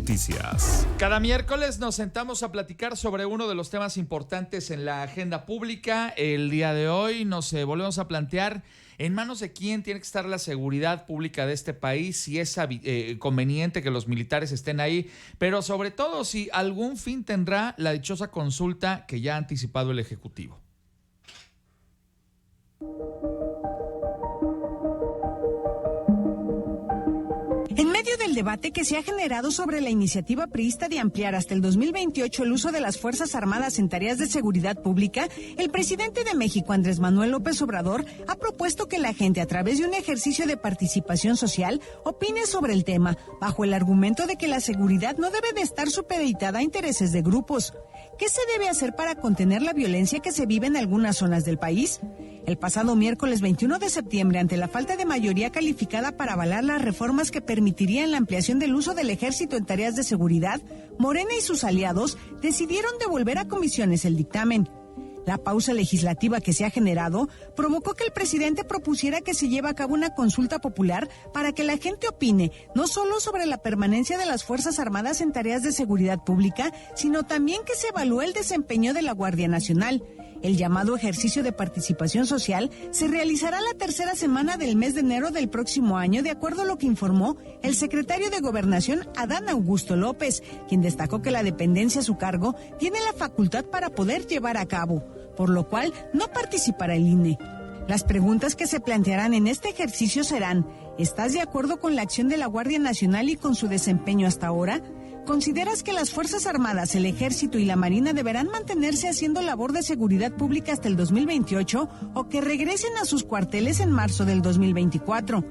Noticias. Cada miércoles nos sentamos a platicar sobre uno de los temas importantes en la agenda pública. El día de hoy nos volvemos a plantear en manos de quién tiene que estar la seguridad pública de este país, si es conveniente que los militares estén ahí, pero sobre todo si algún fin tendrá la dichosa consulta que ya ha anticipado el Ejecutivo. En medio del debate que se ha generado sobre la iniciativa priista de ampliar hasta el 2028 el uso de las Fuerzas Armadas en tareas de seguridad pública, el presidente de México, Andrés Manuel López Obrador, ha propuesto que la gente, a través de un ejercicio de participación social, opine sobre el tema, bajo el argumento de que la seguridad no debe de estar supeditada a intereses de grupos. ¿Qué se debe hacer para contener la violencia que se vive en algunas zonas del país? El pasado miércoles 21 de septiembre, ante la falta de mayoría calificada para avalar las reformas que permitirían la ampliación del uso del ejército en tareas de seguridad, Morena y sus aliados decidieron devolver a comisiones el dictamen. La pausa legislativa que se ha generado provocó que el presidente propusiera que se lleve a cabo una consulta popular para que la gente opine no solo sobre la permanencia de las Fuerzas Armadas en tareas de seguridad pública, sino también que se evalúe el desempeño de la Guardia Nacional. El llamado ejercicio de participación social se realizará la tercera semana del mes de enero del próximo año, de acuerdo a lo que informó el secretario de Gobernación, Adán Augusto López, quien destacó que la dependencia a su cargo tiene la facultad para poder llevar a cabo, por lo cual no participará el INE. Las preguntas que se plantearán en este ejercicio serán: ¿estás de acuerdo con la acción de la Guardia Nacional y con su desempeño hasta ahora? ¿Consideras que las Fuerzas Armadas, el Ejército y la Marina deberán mantenerse haciendo labor de seguridad pública hasta el 2028 o que regresen a sus cuarteles en marzo del 2024?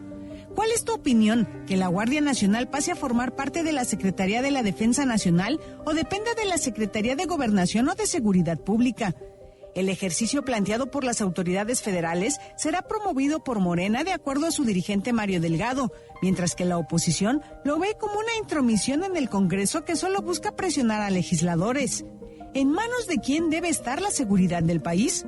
¿Cuál es tu opinión? ¿Que la Guardia Nacional pase a formar parte de la Secretaría de la Defensa Nacional o dependa de la Secretaría de Gobernación o de Seguridad Pública? El ejercicio planteado por las autoridades federales será promovido por Morena, de acuerdo a su dirigente Mario Delgado, mientras que la oposición lo ve como una intromisión en el Congreso que solo busca presionar a legisladores. ¿En manos de quién debe estar la seguridad del país?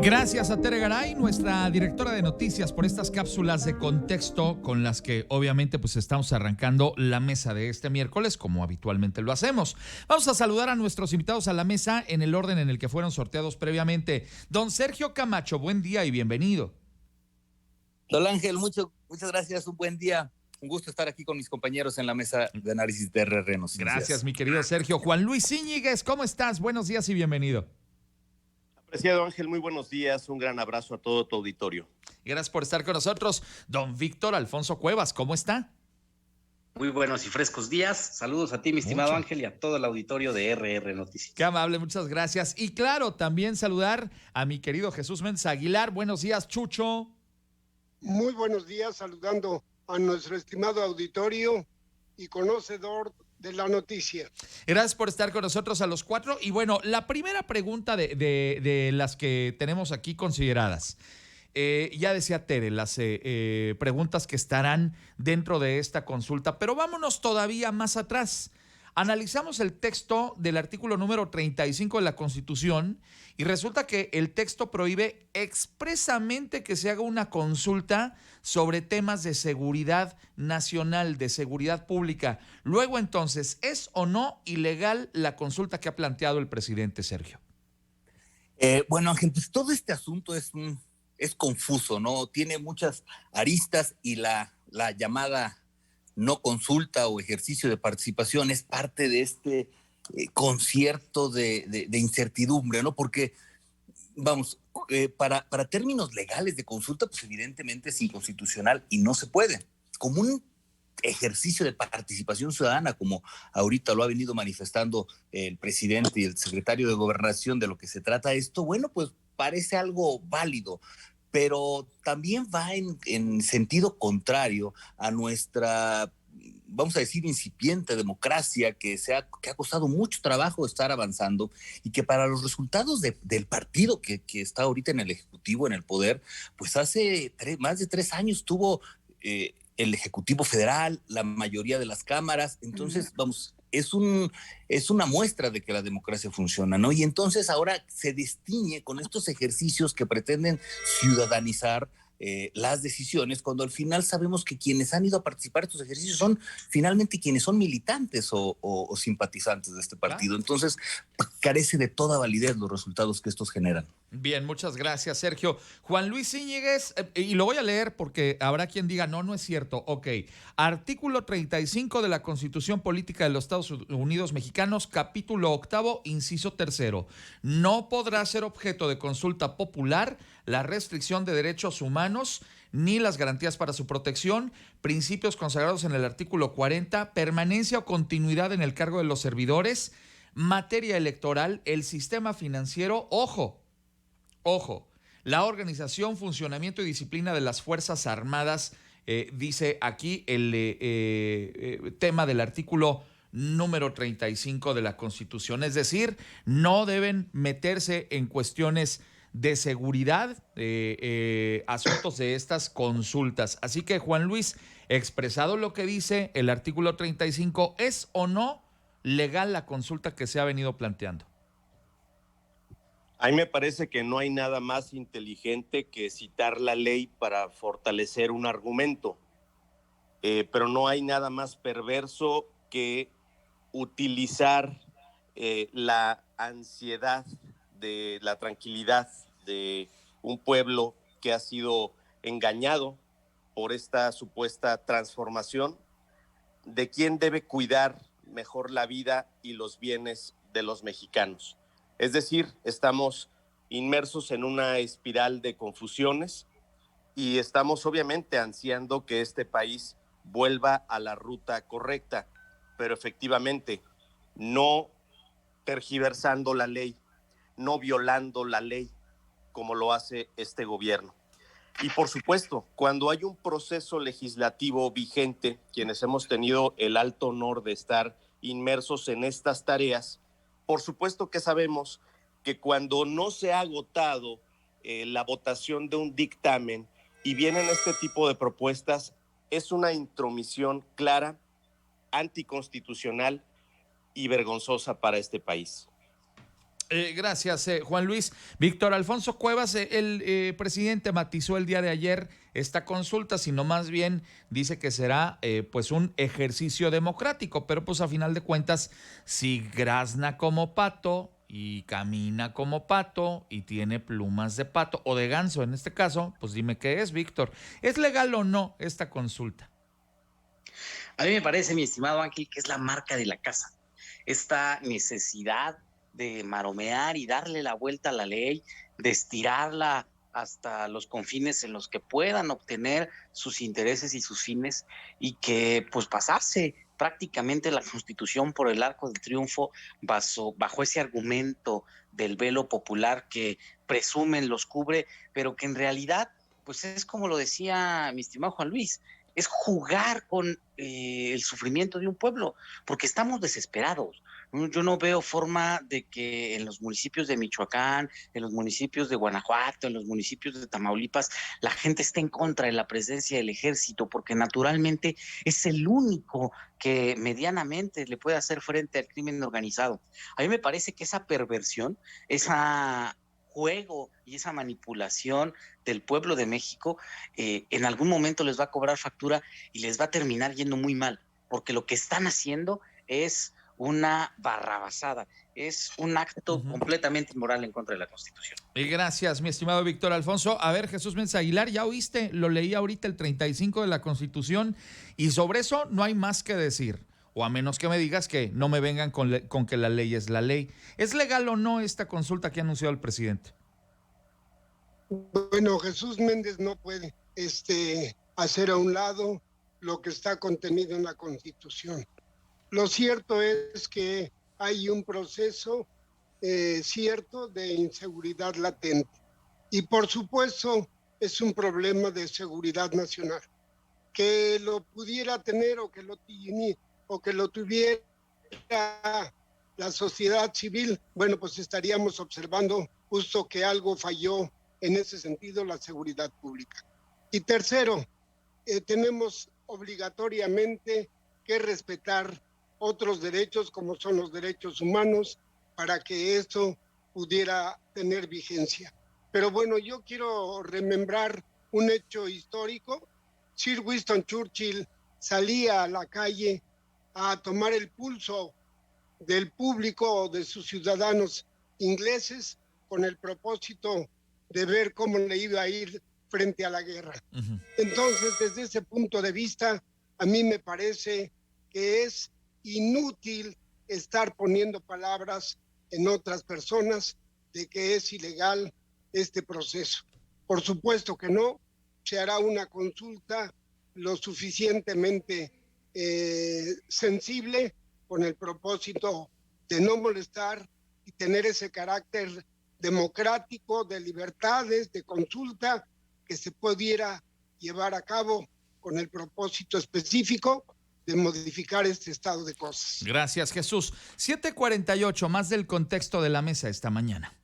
Gracias a Tere Garay, nuestra directora de noticias, por estas cápsulas de contexto con las que obviamente pues estamos arrancando la mesa de este miércoles como habitualmente lo hacemos. Vamos a saludar a nuestros invitados a la mesa en el orden en el que fueron sorteados previamente. Don Sergio Camacho, buen día y bienvenido. Don Ángel, muchas gracias, un buen día. Un gusto estar aquí con mis compañeros en la mesa de análisis de RR Noticias. Gracias, mi querido Sergio. Juan Luis Íñiguez, ¿cómo estás? Buenos días y bienvenido. Apreciado Ángel, muy buenos días, un gran abrazo a todo tu auditorio. Gracias por estar con nosotros. Don Víctor Alfonso Cuevas, ¿cómo está? Muy buenos y frescos días. Saludos a ti, mi estimado Ángel, y a todo el auditorio de RR Noticias. Qué amable, muchas gracias. Y claro, también saludar a mi querido Jesús Méndez Aguilar. Buenos días, Chucho. Muy buenos días, saludando a nuestro estimado auditorio y conocedor de la noticia. Gracias por estar con nosotros a los cuatro. Y bueno, la primera pregunta de las que tenemos aquí consideradas. Ya decía Tere, las preguntas que estarán dentro de esta consulta, pero vámonos todavía más atrás. Analizamos el texto del artículo número 35 de la Constitución y resulta que el texto prohíbe expresamente que se haga una consulta sobre temas de seguridad nacional, de seguridad pública. Luego, entonces, ¿es o no ilegal la consulta que ha planteado el presidente, Sergio? Bueno, Ángel, pues todo este asunto es confuso, ¿no? Tiene muchas aristas y la llamada no consulta o ejercicio de participación es parte de este concierto de incertidumbre, ¿no? Porque, vamos, para términos legales de consulta, pues evidentemente es inconstitucional y no se puede. Como un ejercicio de participación ciudadana, como ahorita lo ha venido manifestando el presidente y el secretario de Gobernación, de lo que se trata esto, bueno, pues parece algo válido, pero también va en sentido contrario a nuestra, vamos a decir, incipiente democracia que ha costado mucho trabajo estar avanzando y que para los resultados del partido que está ahorita en el Ejecutivo, en el poder, pues hace más de 3 años tuvo el Ejecutivo Federal, la mayoría de las cámaras. Entonces, vamos, es una muestra de que la democracia funciona, ¿no? Y entonces ahora se destiñe con estos ejercicios que pretenden ciudadanizar las decisiones, cuando al final sabemos que quienes han ido a participar en estos ejercicios son finalmente quienes son militantes o simpatizantes de este partido. Entonces, carece de toda validez los resultados que estos generan. Bien, muchas gracias, Sergio. Juan Luis Íñiguez, y lo voy a leer porque habrá quien diga, no es cierto. Ok, artículo 35 de la Constitución Política de los Estados Unidos Mexicanos, capítulo 8, inciso 3. No podrá ser objeto de consulta popular la restricción de derechos humanos ni las garantías para su protección, principios consagrados en el artículo 40, permanencia o continuidad en el cargo de los servidores, materia electoral, el sistema financiero, ojo, la organización, funcionamiento y disciplina de las Fuerzas Armadas, dice aquí el tema del artículo número 35 de la Constitución. Es decir, no deben meterse en cuestiones de seguridad, asuntos de estas consultas. Así que, Juan Luis, expresado lo que dice el artículo 35, ¿es o no legal la consulta que se ha venido planteando? A mí me parece que no hay nada más inteligente que citar la ley para fortalecer un argumento, pero no hay nada más perverso que utilizar la ansiedad de la tranquilidad de un pueblo que ha sido engañado por esta supuesta transformación, de quién debe cuidar mejor la vida y los bienes de los mexicanos. Es decir, estamos inmersos en una espiral de confusiones y estamos obviamente ansiando que este país vuelva a la ruta correcta, pero efectivamente no tergiversando la ley, no violando la ley como lo hace este gobierno. Y por supuesto, cuando hay un proceso legislativo vigente, quienes hemos tenido el alto honor de estar inmersos en estas tareas, por supuesto que sabemos que cuando no se ha agotado la votación de un dictamen y vienen este tipo de propuestas, es una intromisión clara, anticonstitucional y vergonzosa para este país. Gracias, Juan Luis. Víctor Alfonso Cuevas, el presidente matizó el día de ayer esta consulta, sino más bien dice que será pues un ejercicio democrático, pero pues a final de cuentas, si grazna como pato y camina como pato y tiene plumas de pato o de ganso en este caso, pues dime qué es, Víctor. ¿Es legal o no esta consulta? A mí me parece, mi estimado Ángel, que es la marca de la casa. Esta necesidad de maromear y darle la vuelta a la ley, de estirarla hasta los confines en los que puedan obtener sus intereses y sus fines, y que pues pasarse prácticamente la Constitución por el arco del triunfo bajo ese argumento del velo popular que presumen los cubre, pero que en realidad pues es como lo decía mi estimado Juan Luis, es jugar con el sufrimiento de un pueblo, porque estamos desesperados. Yo no veo forma de que en los municipios de Michoacán, en los municipios de Guanajuato, en los municipios de Tamaulipas, la gente esté en contra de la presencia del ejército, porque naturalmente es el único que medianamente le puede hacer frente al crimen organizado. A mí me parece que esa perversión, esa juego y esa manipulación del pueblo de México en algún momento les va a cobrar factura y les va a terminar yendo muy mal, porque lo que están haciendo es una barrabasada, es un acto completamente inmoral en contra de la Constitución. Y gracias, mi estimado Víctor Alfonso. A ver, Jesús Méndez Aguilar, ya oíste, lo leí ahorita, el 35 de la Constitución, y sobre eso no hay más que decir, o a menos que me digas que no me vengan con que la ley es la ley. ¿Es legal o no esta consulta que ha anunciado el presidente? Bueno, Jesús Méndez no puede hacer a un lado lo que está contenido en la Constitución. Lo cierto es que hay un proceso cierto de inseguridad latente y por supuesto es un problema de seguridad nacional. Que lo pudiera tener o que lo tuviera la sociedad civil, bueno, pues estaríamos observando justo que algo falló en ese sentido, la seguridad pública. Y tercero, tenemos obligatoriamente que respetar otros derechos como son los derechos humanos para que esto pudiera tener vigencia. Pero bueno, yo quiero remembrar un hecho histórico. Sir Winston Churchill salía a la calle a tomar el pulso del público, de sus ciudadanos ingleses, con el propósito de ver cómo le iba a ir frente a la guerra. Uh-huh. Entonces, desde ese punto de vista, a mí me parece que es inútil estar poniendo palabras en otras personas de que es ilegal este proceso. Por supuesto que no, se hará una consulta lo suficientemente sensible con el propósito de no molestar y tener ese carácter democrático, de libertades, de consulta, que se pudiera llevar a cabo con el propósito específico de modificar este estado de cosas. Gracias, Jesús. 7:48, más del contexto de la mesa esta mañana.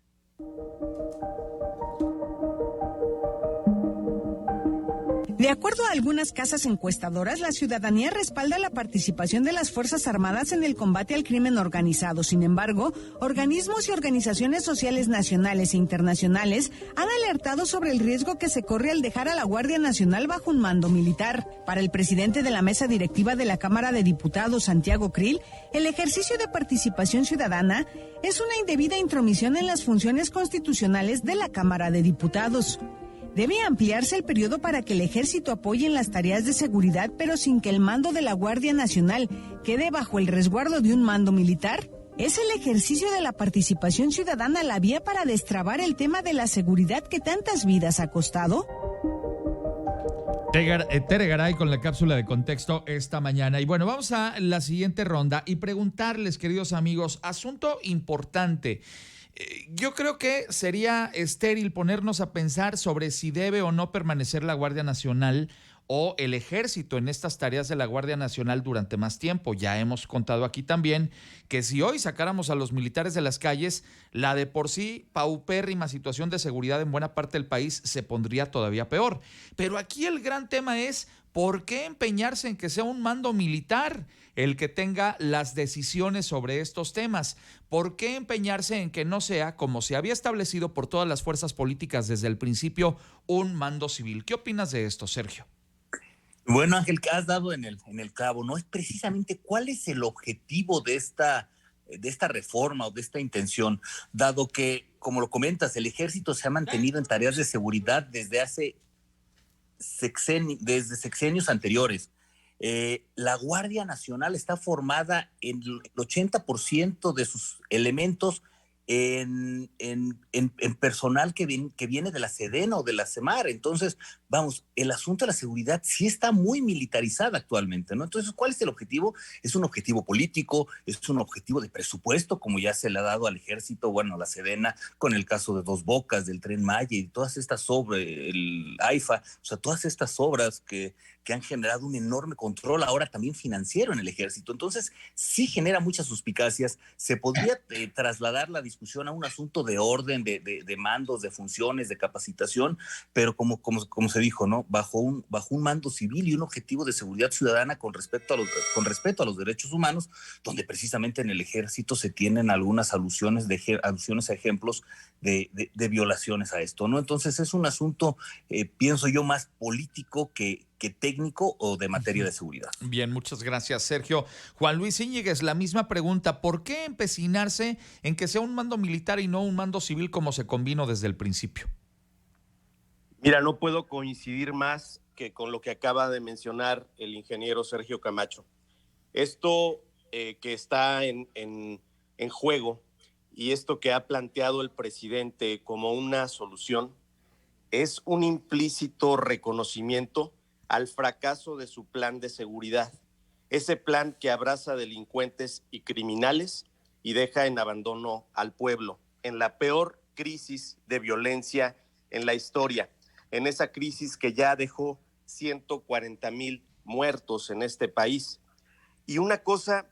De acuerdo a algunas casas encuestadoras, la ciudadanía respalda la participación de las Fuerzas Armadas en el combate al crimen organizado. Sin embargo, organismos y organizaciones sociales nacionales e internacionales han alertado sobre el riesgo que se corre al dejar a la Guardia Nacional bajo un mando militar. Para el presidente de la mesa directiva de la Cámara de Diputados, Santiago Krill, el ejercicio de participación ciudadana es una indebida intromisión en las funciones constitucionales de la Cámara de Diputados. Debe ampliarse el periodo para que el Ejército apoye en las tareas de seguridad, pero sin que el mando de la Guardia Nacional quede bajo el resguardo de un mando militar. ¿Es el ejercicio de la participación ciudadana la vía para destrabar el tema de la seguridad que tantas vidas ha costado? Tere Garay con la cápsula de contexto esta mañana. Y bueno, vamos a la siguiente ronda y preguntarles, queridos amigos, asunto importante. Yo creo que sería estéril ponernos a pensar sobre si debe o no permanecer la Guardia Nacional o el Ejército en estas tareas de la Guardia Nacional durante más tiempo. Ya hemos contado aquí también que si hoy sacáramos a los militares de las calles, la de por sí paupérrima situación de seguridad en buena parte del país se pondría todavía peor. Pero aquí el gran tema es, ¿por qué empeñarse en que sea un mando militar el que tenga las decisiones sobre estos temas? ¿Por qué empeñarse en que no sea, como se había establecido por todas las fuerzas políticas desde el principio, un mando civil? ¿Qué opinas de esto, Sergio? Bueno, Ángel, que has dado en el clavo, ¿no? Es precisamente cuál es el objetivo de esta reforma o de esta intención, dado que, como lo comentas, el Ejército se ha mantenido en tareas de seguridad desde sexenios anteriores. La Guardia Nacional está formada en el 80% de sus elementos en personal que viene de la Sedena o de la Semar. Entonces, vamos, el asunto de la seguridad sí está muy militarizada actualmente, ¿no? Entonces, ¿cuál es el objetivo? Es un objetivo político, es un objetivo de presupuesto, como ya se le ha dado al Ejército, bueno, a la Sedena, con el caso de Dos Bocas, del Tren Maya y todas estas obras, el AIFA, o sea, todas estas obras que han generado un enorme control ahora también financiero en el Ejército. Entonces, sí genera muchas suspicacias. Se podría trasladar la discusión a un asunto de orden, de mandos, de funciones, de capacitación, pero como se dijo, ¿no? Bajo un mando civil y un objetivo de seguridad ciudadana con respeto a los derechos humanos, donde precisamente en el Ejército se tienen algunas alusiones a ejemplos de violaciones a esto, ¿no? Entonces, es un asunto, pienso yo, más político que técnico o de materia de seguridad. Bien, muchas gracias, Sergio. Juan Luis Íñiguez, la misma pregunta. ¿Por qué empecinarse en que sea un mando militar y no un mando civil como se convino desde el principio? Mira, no puedo coincidir más que con lo que acaba de mencionar el ingeniero Sergio Camacho. Esto que está en juego y esto que ha planteado el presidente como una solución es un implícito reconocimiento al fracaso de su plan de seguridad, ese plan que abraza delincuentes y criminales y deja en abandono al pueblo, en la peor crisis de violencia en la historia, en esa crisis que ya dejó 140,000 muertos en este país. Y una cosa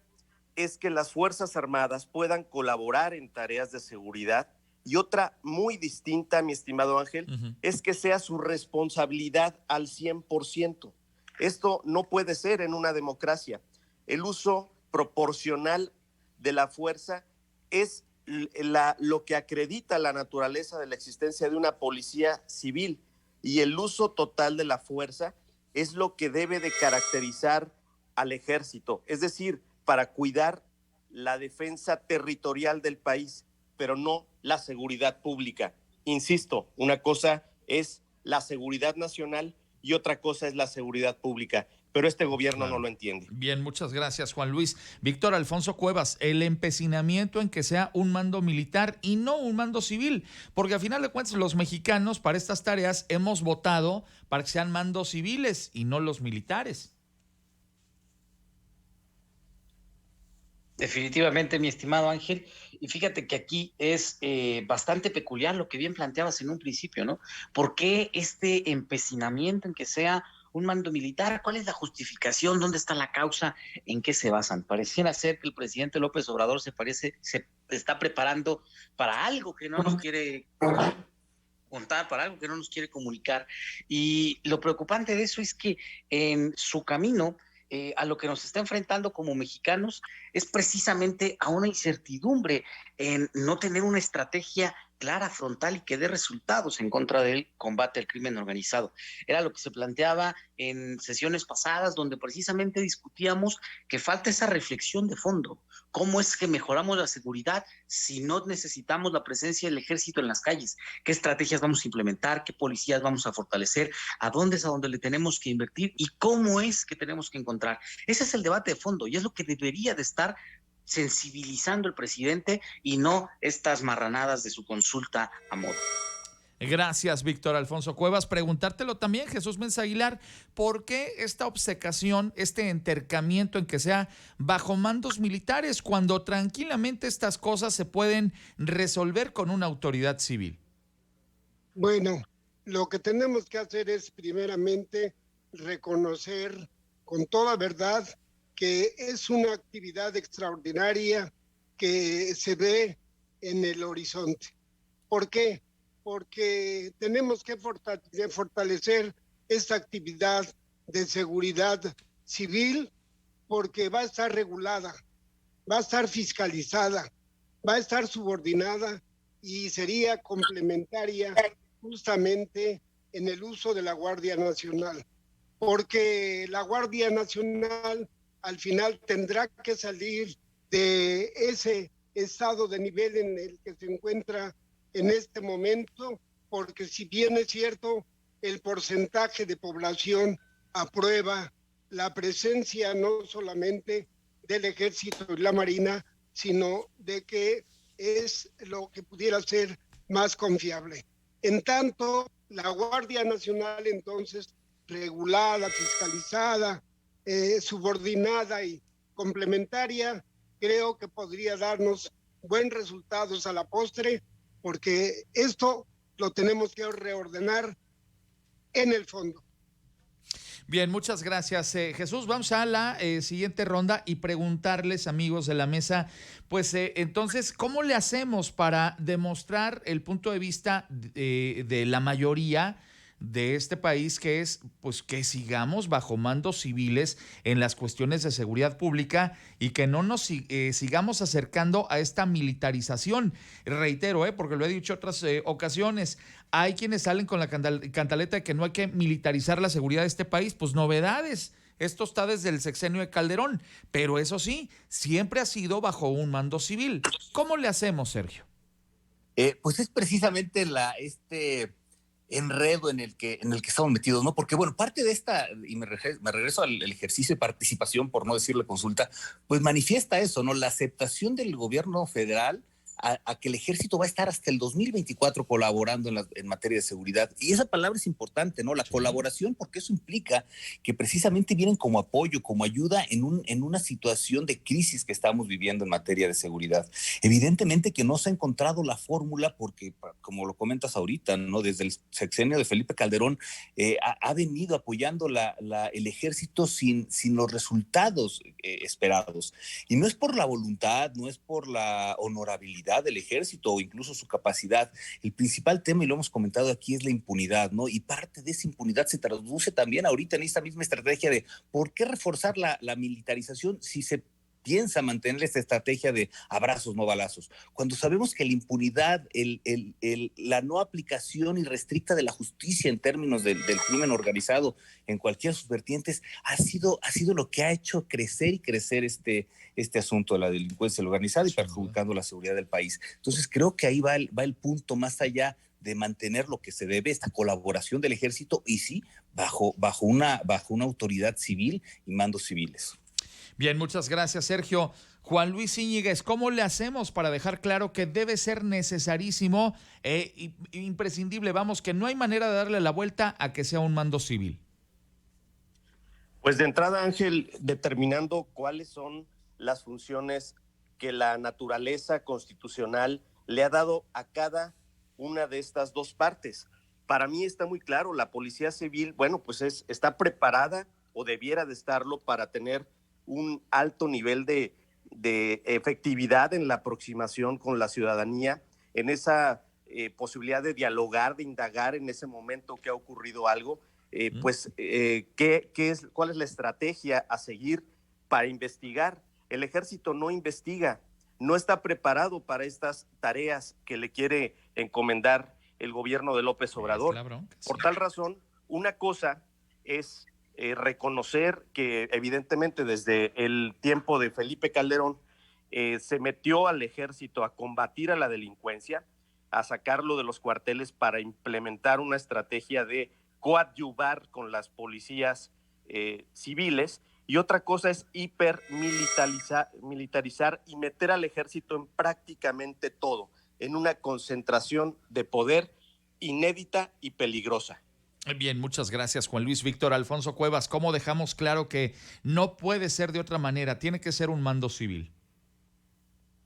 es que las Fuerzas Armadas puedan colaborar en tareas de seguridad, y otra muy distinta, mi estimado Ángel, es que sea su responsabilidad al 100%. Esto no puede ser en una democracia. El uso proporcional de la fuerza es lo que acredita la naturaleza de la existencia de una policía civil. y el uso total de la fuerza es lo que debe de caracterizar al ejército, es decir, para cuidar la defensa territorial del país, pero no la seguridad pública. Insisto, una cosa es la seguridad nacional y otra cosa es la seguridad pública, pero este gobierno no lo entiende. Bien, muchas gracias, Juan Luis. Víctor Alfonso Cuevas, el empecinamiento en que sea un mando militar y no un mando civil, porque al final de cuentas los mexicanos para estas tareas hemos votado para que sean mandos civiles y no los militares. Definitivamente, mi estimado Ángel, y fíjate que aquí es bastante peculiar lo que bien planteabas en un principio, ¿no? ¿Por qué este empecinamiento en que sea un mando militar? ¿Cuál es la justificación? ¿Dónde está la causa? ¿En qué se basan? Pareciera ser que el presidente López Obrador se está preparando para algo que no nos quiere contar, para algo que no nos quiere comunicar. Y lo preocupante de eso es que en su camino a lo que nos está enfrentando como mexicanos es precisamente a una incertidumbre en no tener una estrategia clara, frontal y que dé resultados en contra del combate al crimen organizado. Era lo que se planteaba en sesiones pasadas, donde precisamente discutíamos que falta esa reflexión de fondo. ¿Cómo es que mejoramos la seguridad si no necesitamos la presencia del ejército en las calles? ¿Qué estrategias vamos a implementar? ¿Qué policías vamos a fortalecer? ¿A dónde es a donde le tenemos que invertir? ¿Y cómo es que tenemos que encontrar? Ese es el debate de fondo y es lo que debería de estar sensibilizando el presidente y no estas marranadas de su consulta a modo. Gracias, Víctor Alfonso Cuevas. Preguntártelo también, Jesús Menza Aguilar, ¿por qué esta obcecación, este entercamiento en que sea bajo mandos militares, cuando tranquilamente estas cosas se pueden resolver con una autoridad civil? Bueno, lo que tenemos que hacer es primeramente reconocer con toda verdad que es una actividad extraordinaria que se ve en el horizonte. ¿Por qué? Porque tenemos que fortalecer esta actividad de seguridad civil, porque va a estar regulada, va a estar fiscalizada, va a estar subordinada y sería complementaria justamente en el uso de la Guardia Nacional, porque la Guardia Nacional al final tendrá que salir de ese estado de nivel en el que se encuentra en este momento, porque si bien es cierto, el porcentaje de población aprueba la presencia no solamente del Ejército y la Marina, sino de que es lo que pudiera ser más confiable. En tanto, la Guardia Nacional entonces regulada, fiscalizada, subordinada y complementaria, creo que podría darnos buenos resultados a la postre, porque esto lo tenemos que reordenar en el fondo. Bien, muchas gracias, Jesús. Vamos a la siguiente ronda y preguntarles, amigos de la mesa, pues entonces, ¿cómo le hacemos para demostrar el punto de vista de la mayoría de este país, que es pues que sigamos bajo mandos civiles en las cuestiones de seguridad pública y que no nos sigamos acercando a esta militarización? Reitero, porque lo he dicho en otras ocasiones, hay quienes salen con la cantaleta de que no hay que militarizar la seguridad de este país. Pues novedades. Esto está desde el sexenio de Calderón, pero eso sí, siempre ha sido bajo un mando civil. ¿Cómo le hacemos, Sergio? Pues es precisamente este enredo en el que estamos metidos, ¿no? Porque, bueno, parte de esta, y me regreso al ejercicio de participación, por no decirle consulta, pues manifiesta eso, ¿no? La aceptación del gobierno federal a que el ejército va a estar hasta el 2024 colaborando en materia de seguridad. Y esa palabra es importante, ¿no? La colaboración, porque eso implica que precisamente vienen como apoyo, como ayuda en una situación de crisis que estamos viviendo en materia de seguridad. Evidentemente que no se ha encontrado la fórmula porque, como lo comentas ahorita, ¿no? Desde el sexenio de Felipe Calderón ha venido apoyando el ejército sin los resultados esperados. Y no es por la voluntad, no es por la honorabilidad del ejército o incluso su capacidad. El principal tema, y lo hemos comentado aquí, es la impunidad, ¿no? Y parte de esa impunidad se traduce también ahorita en esta misma estrategia de ¿por qué reforzar la militarización si se piensa mantener esta estrategia de abrazos, no balazos. Cuando sabemos que la impunidad, la no aplicación irrestricta de la justicia en términos del crimen organizado en cualquiera de sus vertientes ha sido lo que ha hecho crecer este asunto de la delincuencia organizada y perjudicando la seguridad del país. Entonces creo que ahí va el punto más allá de mantener lo que se debe, esta colaboración del ejército, y sí, bajo una autoridad civil y mandos civiles. Bien, muchas gracias, Sergio. Juan Luis Íñiguez, ¿cómo le hacemos para dejar claro que debe ser necesarísimo e imprescindible, vamos, que no hay manera de darle la vuelta a que sea un mando civil? Pues de entrada, Ángel, determinando cuáles son las funciones que la naturaleza constitucional le ha dado a cada una de estas dos partes. Para mí está muy claro, la Policía Civil, bueno, pues está preparada o debiera de estarlo para tener un alto nivel de efectividad en la aproximación con la ciudadanía, en esa posibilidad de dialogar, de indagar en ese momento que ha ocurrido algo, ¿cuál es la estrategia a seguir para investigar? El ejército no investiga, no está preparado para estas tareas que le quiere encomendar el gobierno de López Obrador. Por tal razón, una cosa es reconocer que evidentemente desde el tiempo de Felipe Calderón se metió al ejército a combatir a la delincuencia, a sacarlo de los cuarteles para implementar una estrategia de coadyuvar con las policías civiles, y otra cosa es militarizar y meter al ejército en prácticamente todo, en una concentración de poder inédita y peligrosa. Bien, muchas gracias, Juan Luis. Víctor Alfonso Cuevas, ¿cómo dejamos claro que no puede ser de otra manera? Tiene que ser un mando civil.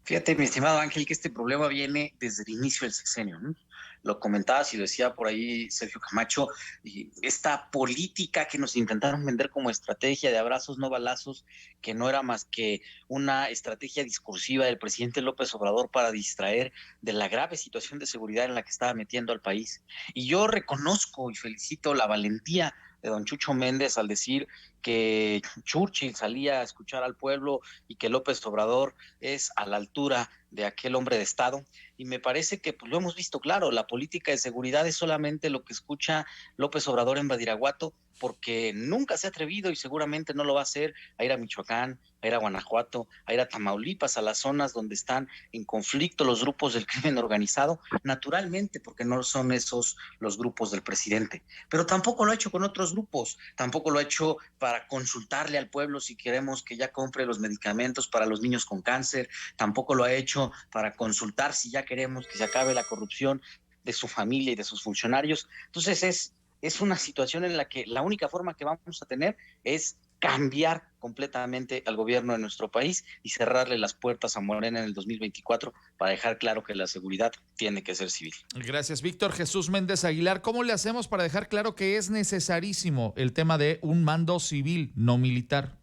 Fíjate, mi estimado Ángel, que este problema viene desde el inicio del sexenio, ¿no? Lo comentabas y lo decía por ahí Sergio Camacho, y esta política que nos intentaron vender como estrategia de abrazos no balazos, que no era más que una estrategia discursiva del presidente López Obrador para distraer de la grave situación de seguridad en la que estaba metiendo al país. Y yo reconozco y felicito la valentía de don Chucho Méndez al decir que Churchill salía a escuchar al pueblo y que López Obrador es a la altura de aquel hombre de Estado. Y me parece que pues, lo hemos visto claro, la política de seguridad es solamente lo que escucha López Obrador en Badiraguato, porque nunca se ha atrevido y seguramente no lo va a hacer a ir a Michoacán, a ir a Guanajuato, a ir a Tamaulipas, a las zonas donde están en conflicto los grupos del crimen organizado, naturalmente porque no son esos los grupos del presidente. Pero tampoco lo ha hecho con otros grupos, tampoco lo ha hecho para consultarle al pueblo si queremos que ya compre los medicamentos para los niños con cáncer, tampoco lo ha hecho para consultar si ya queremos que se acabe la corrupción de su familia y de sus funcionarios. Entonces es una situación en la que la única forma que vamos a tener es cambiar completamente al gobierno de nuestro país y cerrarle las puertas a Morena en el 2024 para dejar claro que la seguridad tiene que ser civil. Gracias, Víctor. Jesús Méndez Aguilar, ¿cómo le hacemos para dejar claro que es necesarísimo el tema de un mando civil, no militar?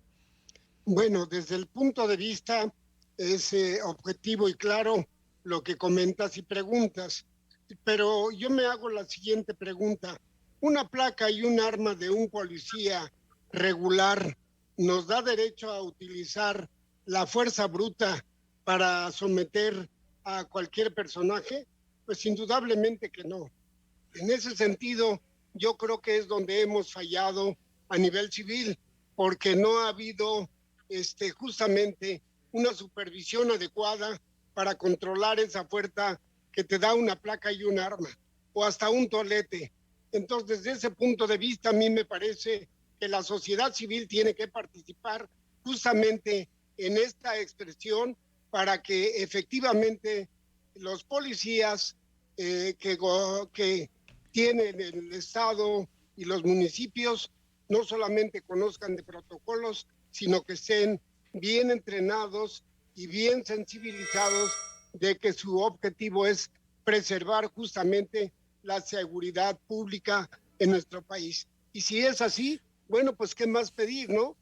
Bueno, desde el punto de vista es objetivo y claro lo que comentas y preguntas, pero yo me hago la siguiente pregunta. ¿Una placa y un arma de un policía regular nos da derecho a utilizar la fuerza bruta para someter a cualquier personaje? Pues indudablemente que no. En ese sentido, yo creo que es donde hemos fallado a nivel civil, porque no ha habido justamente una supervisión adecuada para controlar esa fuerza que te da una placa y un arma, o hasta un tolete. Entonces, desde ese punto de vista, a mí me parece que la sociedad civil tiene que participar justamente en esta expresión para que efectivamente los policías que tienen el Estado y los municipios no solamente conozcan de protocolos, sino que estén bien entrenados y bien sensibilizados de que su objetivo es preservar justamente la seguridad pública en nuestro país. Y si es así, bueno, pues qué más pedir, ¿no?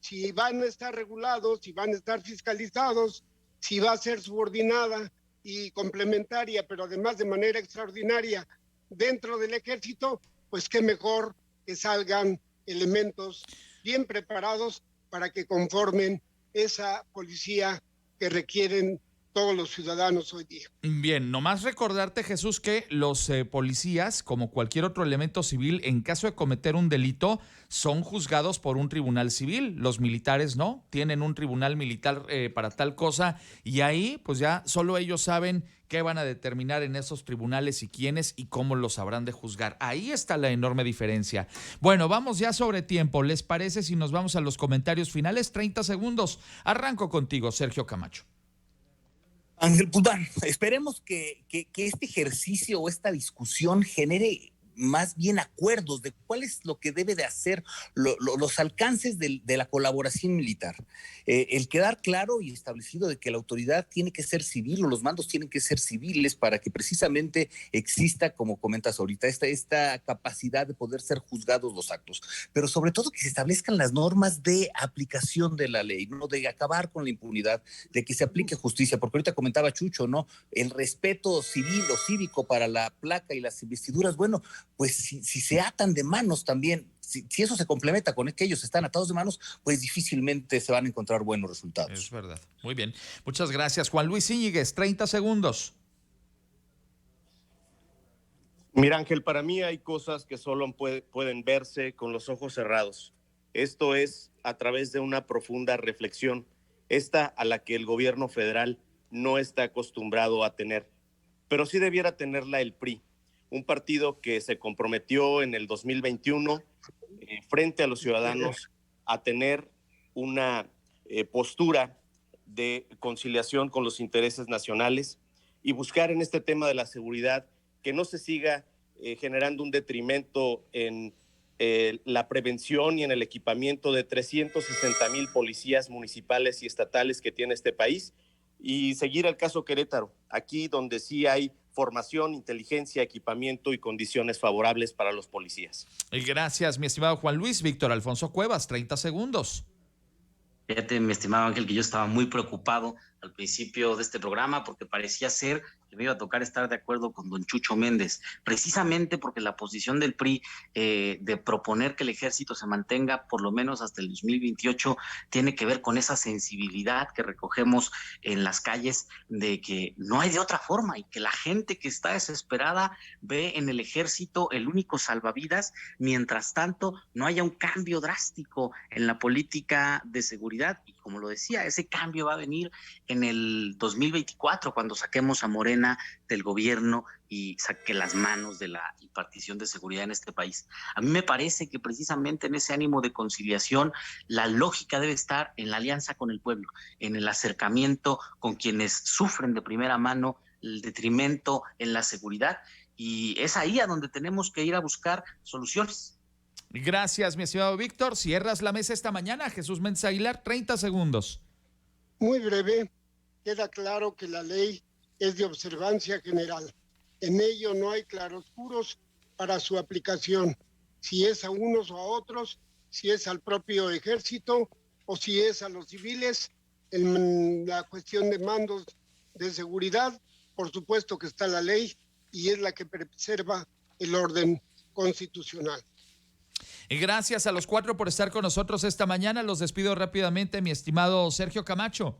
Si van a estar regulados, si van a estar fiscalizados, si va a ser subordinada y complementaria, pero además de manera extraordinaria dentro del ejército, pues qué mejor que salgan elementos bien preparados para que conformen esa policía que requieren todos los ciudadanos hoy día. Bien, nomás recordarte, Jesús, que los policías, como cualquier otro elemento civil, en caso de cometer un delito, son juzgados por un tribunal civil. Los militares no, tienen un tribunal militar para tal cosa, y ahí pues ya solo ellos saben qué van a determinar en esos tribunales y quiénes y cómo los habrán de juzgar. Ahí está la enorme diferencia. Bueno, vamos ya sobre tiempo. ¿Les parece si nos vamos a los comentarios finales? 30 segundos. Arranco contigo, Sergio Camacho. Ángel, pues bueno, esperemos que este ejercicio o esta discusión genere más bien acuerdos de cuál es lo que debe de hacer los alcances de la colaboración militar. El quedar claro y establecido de que la autoridad tiene que ser civil o los mandos tienen que ser civiles para que precisamente exista, como comentas ahorita, esta capacidad de poder ser juzgados los actos. Pero sobre todo que se establezcan las normas de aplicación de la ley, ¿no? De acabar con la impunidad, de que se aplique justicia, porque ahorita comentaba Chucho, ¿no? El respeto civil o cívico para la placa y las investiduras, bueno, pues si se atan de manos también, si eso se complementa con que ellos están atados de manos, pues difícilmente se van a encontrar buenos resultados. Es verdad. Muy bien. Muchas gracias. Juan Luis Íñiguez, 30 segundos. Mira, Ángel, para mí hay cosas que solo pueden verse con los ojos cerrados. Esto es a través de una profunda reflexión, esta a la que el gobierno federal no está acostumbrado a tener, pero sí debiera tenerla el PRI. Un partido que se comprometió en el 2021 frente a los ciudadanos a tener una postura de conciliación con los intereses nacionales y buscar en este tema de la seguridad que no se siga generando un detrimento en la prevención y en el equipamiento de 360,000 policías municipales y estatales que tiene este país, y seguir el caso Querétaro, aquí donde sí hay formación, inteligencia, equipamiento y condiciones favorables para los policías. Gracias, mi estimado Juan Luis. Víctor Alfonso Cuevas, 30 segundos. Fíjate, mi estimado Ángel, que yo estaba muy preocupado al principio de este programa porque parecía ser que me iba a tocar estar de acuerdo con don Chucho Méndez, precisamente porque la posición del PRI de proponer que el ejército se mantenga por lo menos hasta el 2028 tiene que ver con esa sensibilidad que recogemos en las calles de que no hay de otra forma y que la gente que está desesperada ve en el ejército el único salvavidas, mientras tanto no haya un cambio drástico en la política de seguridad. Y como lo decía, ese cambio va a venir en el 2024 cuando saquemos a Morena del gobierno y saque las manos de la impartición de seguridad en este país. A mí me parece que precisamente en ese ánimo de conciliación la lógica debe estar en la alianza con el pueblo, en el acercamiento con quienes sufren de primera mano el detrimento en la seguridad, y es ahí a donde tenemos que ir a buscar soluciones. Gracias, mi estimado Víctor. Cierras la mesa esta mañana. Jesús Méndez Aguilar, 30 segundos. Muy breve, queda claro que la ley es de observancia general. En ello no hay claroscuros para su aplicación, si es a unos o a otros, si es al propio ejército o si es a los civiles. En la cuestión de mandos de seguridad, por supuesto que está la ley y es la que preserva el orden constitucional. Gracias a los cuatro por estar con nosotros esta mañana. Los despido rápidamente, mi estimado Sergio Camacho.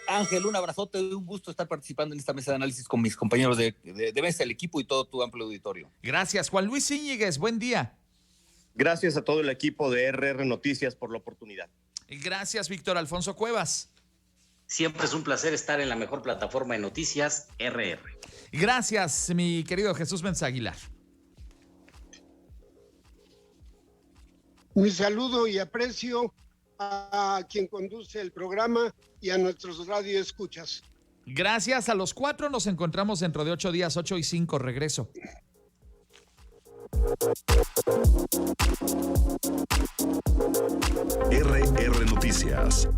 Ángel, un abrazote, un gusto estar participando en esta mesa de análisis con mis compañeros de mesa, el equipo y todo tu amplio auditorio. Gracias, Juan Luis Íñiguez, buen día. Gracias a todo el equipo de RR Noticias por la oportunidad. Gracias, Víctor Alfonso Cuevas. Siempre es un placer estar en la mejor plataforma de noticias, RR. Gracias, mi querido Jesús Méndez Aguilar. Mi saludo y aprecio a quien conduce el programa y a nuestros radioescuchas. Gracias a los cuatro. Nos encontramos dentro de 8 días, 8:05. Regreso. RR Noticias.